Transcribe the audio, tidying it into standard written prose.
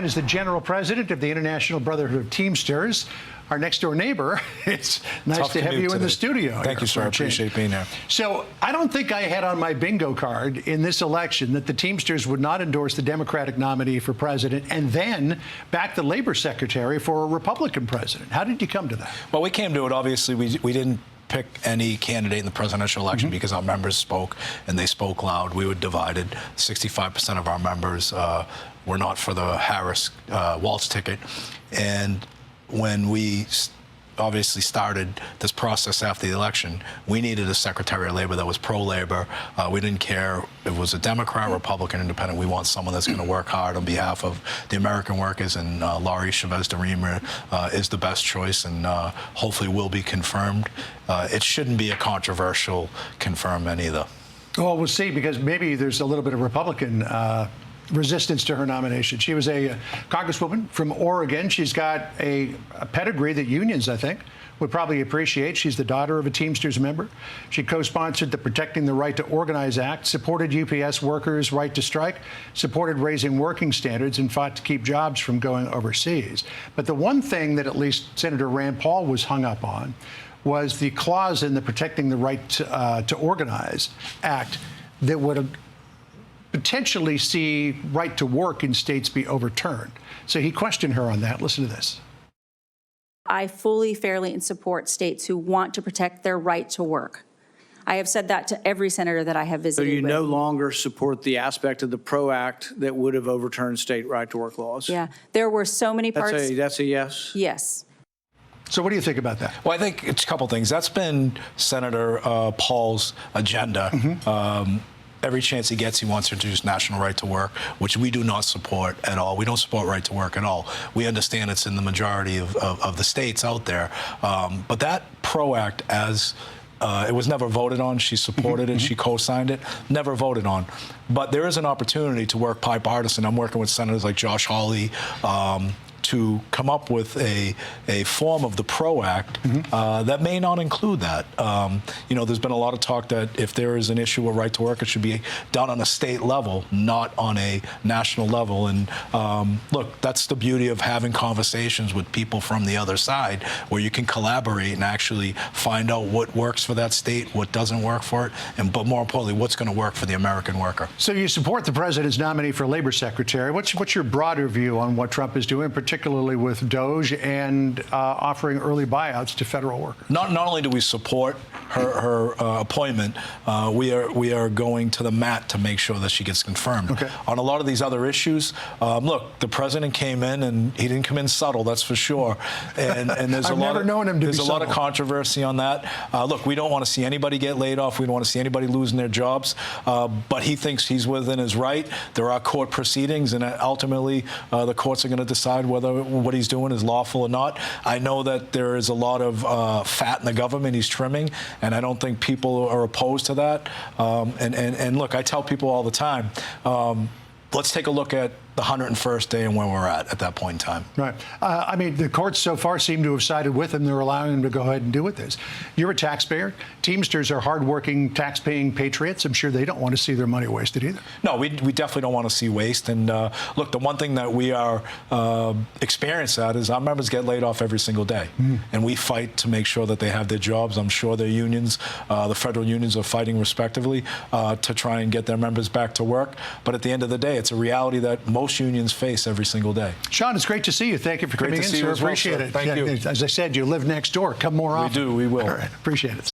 is the general president of the International Brotherhood of Teamsters, our next-door neighbor. It's nice to have you in the studio. Thank you, sir. I appreciate being here. So I don't think I had on my bingo card in this election that the Teamsters would not endorse the Democratic nominee for president and then back the labor secretary for a Republican president. How did you come to that? Well, we came to it, obviously, we didn't pick any candidate in the presidential election because our members spoke, and they spoke loud. We were divided. 65% of our members were not for the Harris-Walz ticket. And when we obviously started this process after the election, we needed a Secretary of Labor that was pro-labor. We didn't care if it was a Democrat, Republican, Independent. We want someone that's going to work hard on behalf of the American workers, and Lori Chavez-DeRemer is the best choice, and hopefully will be confirmed. It shouldn't be a controversial confirmment either. Well, we'll see, because maybe there's a little bit of Republican resistance to her nomination. She was a congresswoman from Oregon. She's got a pedigree that unions, I think, would probably appreciate. She's the daughter of a Teamsters member. She co-sponsored the Protecting the Right to Organize Act, supported UPS workers' right to strike, supported raising working standards, and fought to keep jobs from going overseas. But the one thing that at least Senator Rand Paul was hung up on was the clause in the Protecting the Right to Organize Act that would potentially see right to work in states be overturned. So he questioned her on that. Listen to this. I fully, fairly, and support states who want to protect their right to work. I have said that to every senator that I have visited. So you no longer support the aspect of the PRO Act that would have overturned state right to work laws? Yeah, there were so many parts. That's a yes? Yes. So what do you think about that? Well, I think it's a couple things. That's been Senator Paul's agenda. Every chance he gets, he wants to introduce national right to work, which we do not support at all. We don't support right to work at all. We understand it's in the majority of the states out there. But that PRO Act, as it was never voted on. She supported it. She co-signed it. Never voted on. But there is an opportunity to work bipartisan. I'm working with senators like Josh Hawley to come up with a form of the PRO Act that may not include that. You know, there's been a lot of talk that if there is an issue with right to work, it should be done on a state level, not on a national level. And look, that's the beauty of having conversations with people from the other side, where you can collaborate and actually find out what works for that state, what doesn't work for it, and but more importantly, what's going to work for the American worker. So you support the president's nominee for labor secretary. What's your broader view on what Trump is doing, particularly with DOGE and offering early buyouts to federal workers? Not only do we support her appointment, we are going to the mat to make sure that she gets confirmed. Okay. On a lot of these other issues, look, the president came in and he didn't come in subtle, that's for sure. And there's I've never known him to be subtle. There's a lot of controversy on that. Look, we don't want to see anybody get laid off. We don't want to see anybody losing their jobs. But he thinks he's within his right. There are court proceedings, and ultimately the courts are going to decide whether what he's doing is lawful or not. I know that there is a lot of fat in the government he's trimming, and I don't think people are opposed to that. And look, I tell people all the time, let's take a look at the 101st day and where we're at that point in time. Right. I mean, the courts so far seem to have sided with him. They're allowing him to go ahead and do with this. You're a taxpayer. Teamsters are hardworking, tax-paying patriots. I'm sure they don't want to see their money wasted either. No, we definitely don't want to see waste. And look, the one thing that we are experienced at is our members get laid off every single day. And we fight to make sure that they have their jobs. I'm sure their unions, the federal unions, are fighting respectively to try and get their members back to work. But at the end of the day, it's a reality that most unions face every single day. Sean, it's great to see you. Thank you for coming in, sir. Appreciate it. Thank you. As I said, you live next door. Come more often. We do. We will. All right. Appreciate it.